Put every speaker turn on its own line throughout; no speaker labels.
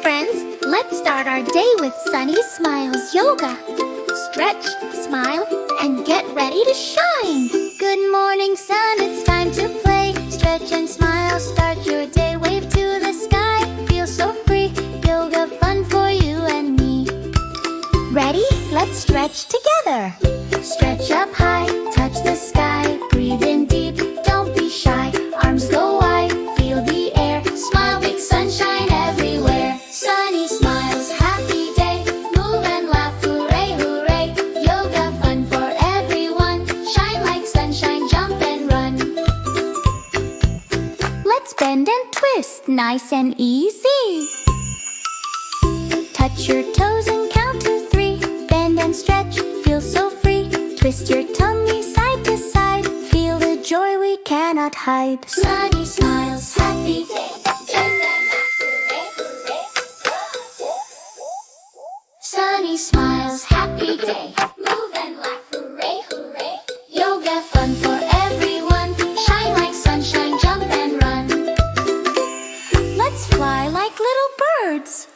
friends, let's start our day with Sunny Smiles Yoga. Stretch, smile, and get ready to shine. Good morning, sun, it's time to play. Stretch and smile, start your day. Wave to the sky, feel so free. Yoga fun for you and me. Ready? Let's stretch together. Stretch up high, touch the sky. Breathe in deep, don't be shy. Arms go wide, feel the air. Smile, big sunshine everywhere. Sunny smiles, happy day. Move and laugh, hooray, hooray. Yoga fun for everyone. Shine like sunshine, jump and run. Let's bend and twist, nice and easy. Touch your toes and count to 3. Bend and stretch, feel so free. Twist your tummy side to side. Feel the joy we cannot hide. Sunny smiles, happy day. Sunny smiles, happy day. Move and laugh, hooray, hooray. Yoga fun for everyone. Shine like sunshine, jump and run. Let's fly like little birds.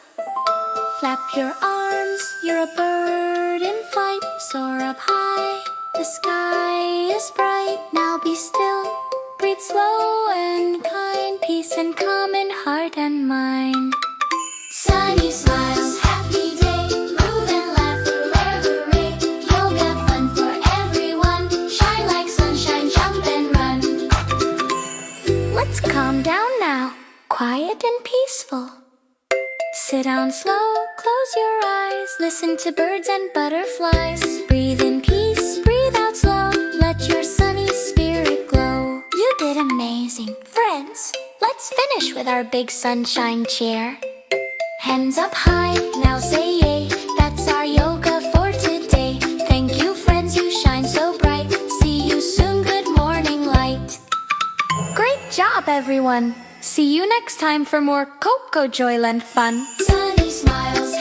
Flap your arms, you're a bird in flight. Soar up high, the sky is bright. Now be still, breathe slow and kind. Peace and calm in heart and mind. Sunny smiles, happy day. Move and laugh, hooray, hooray. Yoga fun for everyone. Shine like sunshine, jump and run. Let's calm down now, quiet and peaceful. Sit down slow, close your eyes. Listen to birds and butterflies. Breathe in peace, breathe out slow. Let your sunny spirit glow. You did amazing. Friends, let's finish with our big sunshine cheer. Hands up high, now say yay. That's our yoga for today. Thank you, friends, you shine so bright. See you soon, good morning light. Great job, everyone. See you next time for more kokojoyland fun. Sunny smiles.